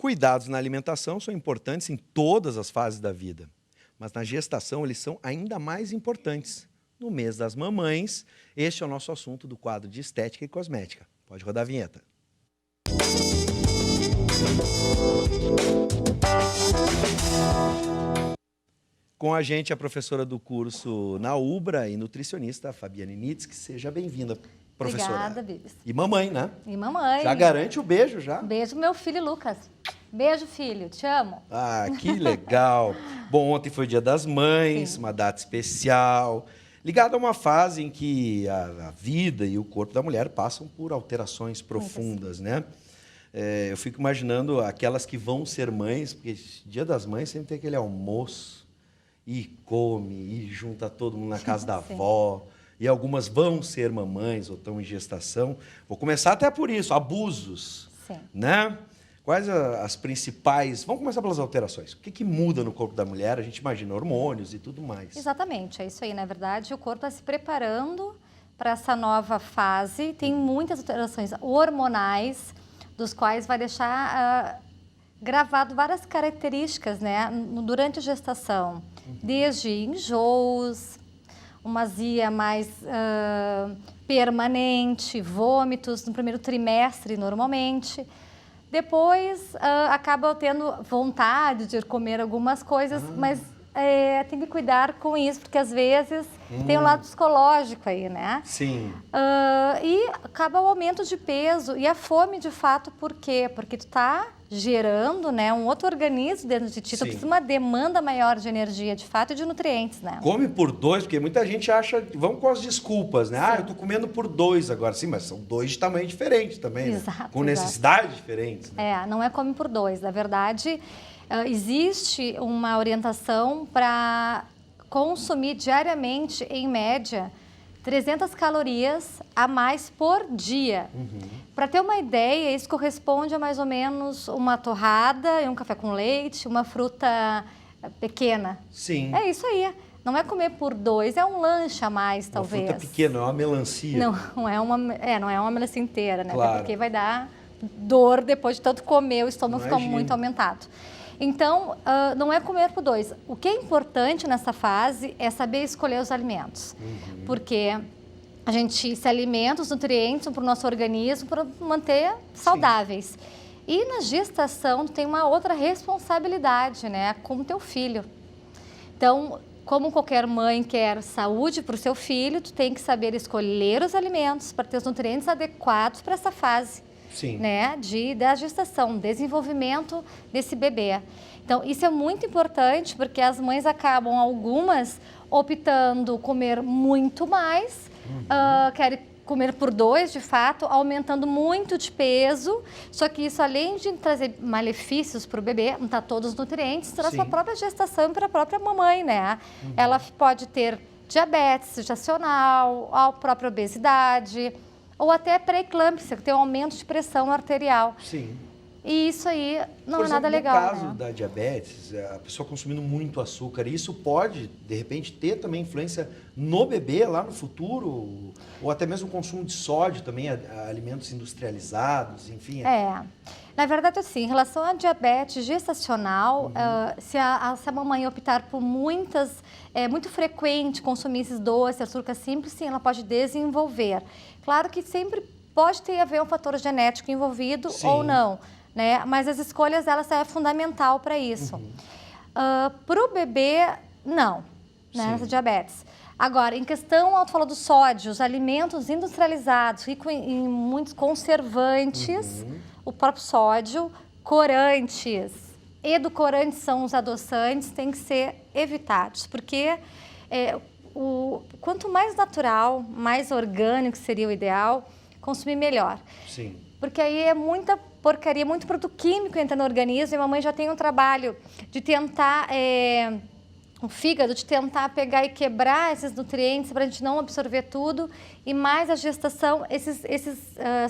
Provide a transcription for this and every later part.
Cuidados na alimentação são importantes em todas as fases da vida, mas na gestação eles são ainda mais importantes. No mês das mamães, este é o nosso assunto do quadro de Estética e Cosmética. Pode rodar a vinheta. Com a gente a professora do curso na UBRA e nutricionista, Fabiane Nitzsky. Seja bem-vinda, professora. Obrigada, Bibis. E mamãe, né? E mamãe. Já garante o beijo, já? Beijo meu filho Lucas. Beijo, filho. Te amo. Ah, que legal. Bom, ontem foi o Dia das Mães, Sim. uma data especial, ligada a uma fase em que a vida e o corpo da mulher passam por alterações profundas, né? Eu fico imaginando aquelas que vão ser mães, porque Dia das Mães sempre tem aquele almoço, e come, e junta todo mundo na casa da avó, e algumas vão ser mamães ou estão em gestação. Vou começar até por isso, abusos, né? Quais as principais... Vamos começar pelas alterações. O que muda no corpo da mulher? A gente imagina hormônios e tudo mais. Exatamente, é isso aí. Na verdade, o corpo está se preparando para essa nova fase. Tem muitas alterações hormonais, dos quais vai deixar gravado várias características, né, durante a gestação. Desde enjoos, uma azia mais permanente, vômitos no primeiro trimestre, normalmente. Depois, acaba tendo vontade de comer algumas coisas, mas tem que cuidar com isso, porque às vezes tem um lado psicológico aí, né? Sim. E acaba o aumento de peso e a fome, de fato, por quê? Porque tu tá gerando, né, um outro organismo dentro de ti, tu precisa de uma demanda maior de energia, de fato, e de nutrientes, né? Come por dois, porque muita gente acha... Vamos com as desculpas, né? Ah, eu tô comendo por dois agora. Sim, mas são dois de tamanho diferente também, né? Exato, Com necessidades diferentes. Né? Não é come por dois. Na verdade, existe uma orientação para consumir diariamente, em média, 300 calorias a mais por dia. Para ter uma ideia, isso corresponde a mais ou menos uma torrada e um café com leite, uma fruta pequena. Sim. É isso aí. Não é comer por dois, é um lanche a mais, talvez. Uma fruta pequena, é uma melancia. Não é uma melancia inteira, né? Claro. Até porque vai dar dor depois de tanto comer, o estômago fica muito aumentado. Então, não é comer por dois. O que é importante nessa fase é saber escolher os alimentos. Porque a gente se alimenta, os nutrientes para o nosso organismo para manter saudáveis. E na gestação, tu tem uma outra responsabilidade, né? Com o teu filho. Então, como qualquer mãe quer saúde para o seu filho, tu tem que saber escolher os alimentos para ter os nutrientes adequados para essa fase. Né, da gestação, desenvolvimento desse bebê. Então, isso é muito importante porque as mães acabam, algumas, optando comer muito mais, querem comer por dois, de fato, aumentando muito de peso, só que isso, além de trazer malefícios para o bebê, não está todos os nutrientes, traz para a própria gestação e para a própria mamãe, né? Ela pode ter diabetes gestacional, a própria obesidade, ou até pré-eclâmpsia, que tem um aumento de pressão arterial. E isso aí não é nada legal. No caso da diabetes, a pessoa consumindo muito açúcar, isso pode, de repente, ter também influência no bebê lá no futuro? Ou até mesmo o consumo de sódio também, alimentos industrializados, enfim? Na verdade, assim, em relação à diabetes gestacional, se a mamãe optar por muito frequente consumir esses doces, açúcar simples, sim, ela pode desenvolver. Claro que sempre pode ter a ver um fator genético envolvido ou não, né? Mas as escolhas delas é fundamental para isso. Para o bebê, não, né? Essa diabetes. Agora, em questão, tu falou do sódio, os alimentos industrializados, ricos em muitos conservantes, o próprio sódio, corantes, edulcorantes são os adoçantes, têm que ser evitados, porque quanto mais natural, mais orgânico seria o ideal, consumir melhor. Porque aí é muita porcaria, muito produto químico entra no organismo e a mamãe já tem um trabalho de tentar, o fígado, de tentar pegar e quebrar esses nutrientes para a gente não absorver tudo e mais a gestação, essas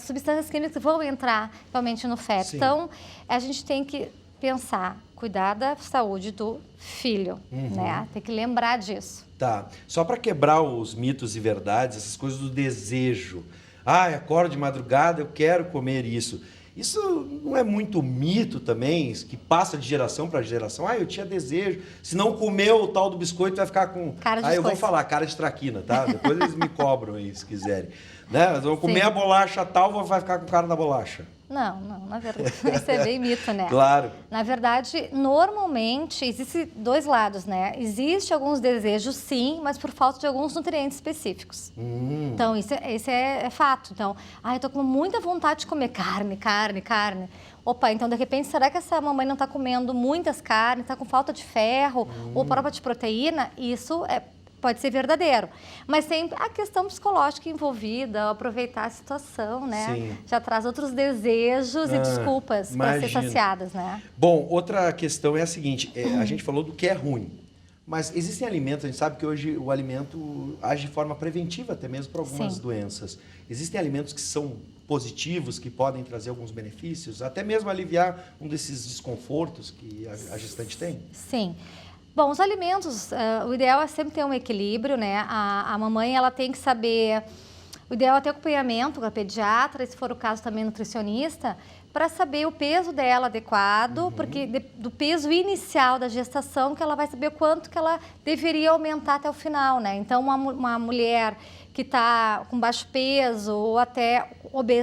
substâncias químicas vão entrar realmente no feto. Então, a gente tem que pensar, cuidar da saúde do filho, né? Tem que lembrar disso. Tá. Só para quebrar os mitos e verdades, essas coisas do desejo. Ah, acordo de madrugada, eu quero comer isso. Isso não é muito mito também, que passa de geração para geração? Eu tinha desejo, se não comer o tal do biscoito vai ficar com... Cara de eu vou falar, cara de traquina, tá? Depois eles me cobram aí, se quiserem. Né? Vão comer a bolacha tal, vai ficar com cara da bolacha. Não, na verdade, isso é bem mito, né? Claro. Na verdade, normalmente, existem dois lados, né? Existe alguns desejos, sim, mas por falta de alguns nutrientes específicos. Então, isso é fato. Então, eu tô com muita vontade de comer carne. Opa, então, de repente, será que essa mamãe não está comendo muitas carnes, está com falta de ferro ou própria de proteína? Isso pode ser verdadeiro, mas sempre a questão psicológica envolvida, aproveitar a situação, né? Sim. Já traz outros desejos e desculpas para ser saciadas, né? Bom, outra questão é a seguinte, a gente falou do que é ruim, mas existem alimentos, a gente sabe que hoje o alimento age de forma preventiva até mesmo para algumas doenças. Existem alimentos que são positivos, que podem trazer alguns benefícios, até mesmo aliviar um desses desconfortos que a gestante tem? Sim. Bom, os alimentos, o ideal é sempre ter um equilíbrio, né? A mamãe, ela tem que saber... O ideal é ter acompanhamento com a pediatra, e se for o caso também nutricionista, para saber o peso dela adequado, porque do peso inicial da gestação que ela vai saber o quanto que ela deveria aumentar até o final, né? Então, uma mulher que está com baixo peso ou até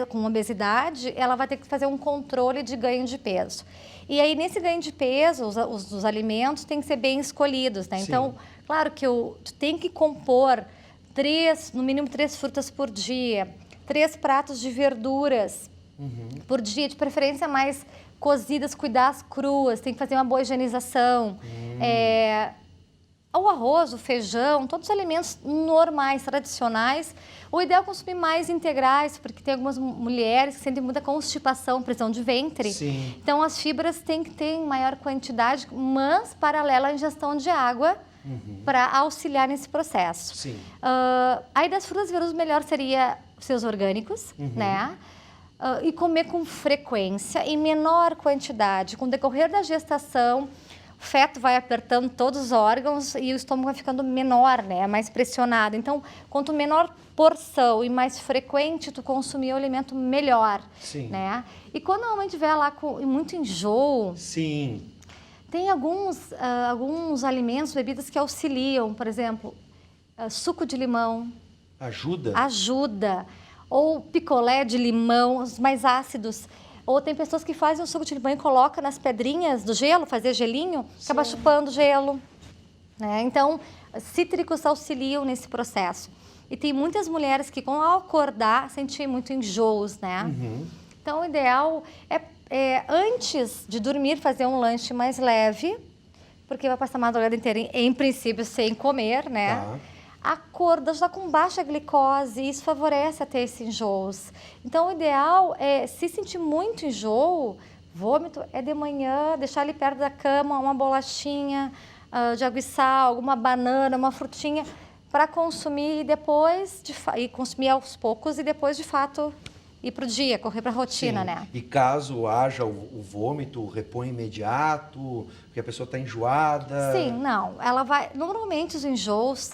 com obesidade, ela vai ter que fazer um controle de ganho de peso. E aí, nesse ganho de peso, os alimentos têm que ser bem escolhidos, né? Sim. Então, claro que tu tem que compor no mínimo 3 frutas por dia, 3 pratos de verduras por dia, de preferência mais cozidas, cuidar as cruas, tem que fazer uma boa higienização. O arroz, o feijão, todos os alimentos normais, tradicionais. O ideal é consumir mais integrais, porque tem algumas mulheres que sentem muita constipação, pressão de ventre. Sim. Então, as fibras têm que ter em maior quantidade, mas paralela à ingestão de água para auxiliar nesse processo. Sim. Aí, das frutas e verduras, o melhor seria os seus orgânicos, né? E comer com frequência, em menor quantidade. Com o decorrer da gestação, o feto vai apertando todos os órgãos e o estômago vai ficando menor, né? Mais pressionado. Então, quanto menor porção e mais frequente tu consumir o alimento, melhor. Sim. Né? E quando a mãe estiver lá com muito enjoo... Sim. Tem alguns alimentos, bebidas que auxiliam. Por exemplo, suco de limão. Ajuda? Ajuda. Ou picolé de limão, os mais ácidos. Ou tem pessoas que fazem o suco de limão e colocam nas pedrinhas do gelo, fazer gelinho, acaba chupando gelo. Né? Então, cítricos auxiliam nesse processo. E tem muitas mulheres que, ao acordar, sentem muito enjoos, né? Então, o ideal é, antes de dormir, fazer um lanche mais leve, porque vai passar a madrugada inteira, em princípio, sem comer, né? Tá. Acorda já com baixa glicose, isso favorece até esses enjoos. Então, o ideal é, se sentir muito enjoo, vômito, é de manhã, deixar ali perto da cama uma bolachinha de água e sal, alguma banana, uma frutinha, para consumir depois, e consumir aos poucos e depois, de fato, ir para o dia, correr para a rotina, né? E caso haja o vômito, repõe imediato, porque a pessoa está enjoada? Sim, não. Ela vai... Normalmente os enjoos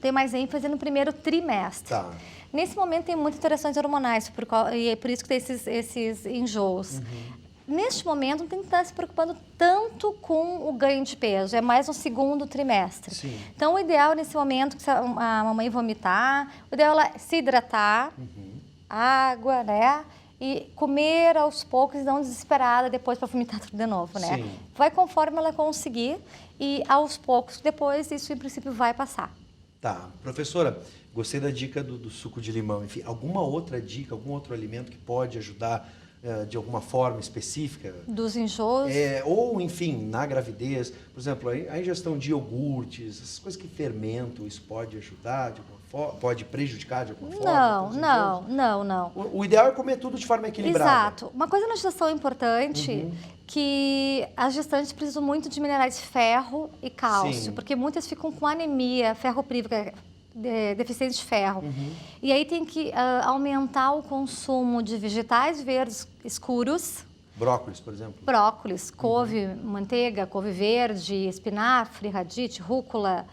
tem mais ênfase no primeiro trimestre. Tá. Nesse momento tem muitas interações hormonais, e é por isso que tem esses enjoos. Neste momento não tem que estar se preocupando tanto com o ganho de peso, é mais no segundo trimestre. Sim. Então o ideal nesse momento, que a mamãe vomitar, o ideal é se hidratar, água, né? E comer aos poucos, não desesperada depois para vomitar tudo de novo, né? Sim. Vai conforme ela conseguir e aos poucos, depois isso em princípio vai passar. Tá. Professora, gostei da dica do suco de limão. Enfim, alguma outra dica, algum outro alimento que pode ajudar de alguma forma específica? Dos enjoos? Ou, enfim, na gravidez. Por exemplo, a ingestão de iogurtes, essas coisas que fermentam, isso pode ajudar de alguma forma? Pode prejudicar de alguma forma? Não. O ideal é comer tudo de forma equilibrada. Exato. Uma coisa na gestação importante, que as gestantes precisam muito de minerais de ferro e cálcio, sim, porque muitas ficam com anemia, ferroprívica, deficiente de ferro. E aí tem que aumentar o consumo de vegetais verdes escuros. Brócolis, por exemplo? Brócolis, couve, manteiga, couve verde, espinafre, radite, rúcula.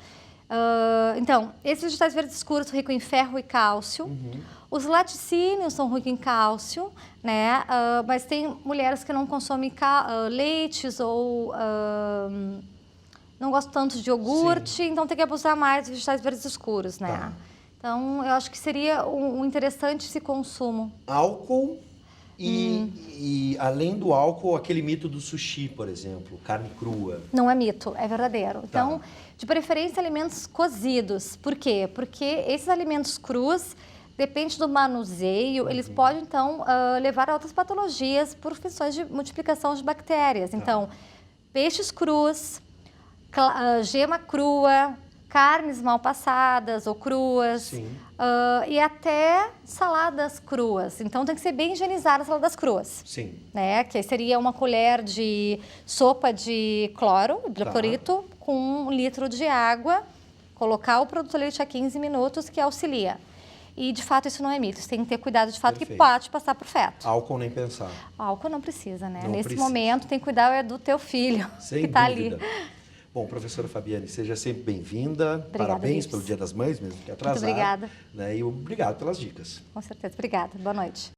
Então, esses vegetais verdes escuros ricos em ferro e cálcio. Os laticínios são ricos em cálcio, né? Mas tem mulheres que não consomem leites ou não gostam tanto de iogurte, então tem que abusar mais de vegetais verdes escuros, né? Tá. Então, eu acho que seria um interessante esse consumo. Álcool e além do álcool, aquele mito do sushi, por exemplo, carne crua. Não é mito, é verdadeiro. Então, de preferência, alimentos cozidos. Por quê? Porque esses alimentos crus, depende do manuseio, eles podem, então, levar a outras patologias por questões de multiplicação de bactérias. Então, peixes crus, gema crua, carnes mal passadas ou cruas, e até saladas cruas. Então, tem que ser bem higienizadas as saladas cruas. Sim. Né? Que seria uma colher de sopa de cloro, hidroclorito, com 1 litro de água, colocar o produto leite a 15 minutos, que auxilia. E, de fato, isso não é mito. Você tem que ter cuidado, de fato, que pode passar por feto. Álcool nem pensar. Álcool não precisa, né? Não Nesse precisa. momento, tem que cuidar do teu filho, Sem que está dúvida. ali. Bom, professora Fabiane, seja sempre bem-vinda. Parabéns Vives. pelo Dia das Mães, mesmo que atrasado. Muito obrigada. Né? E obrigado pelas dicas. Com certeza. Obrigada. Boa noite.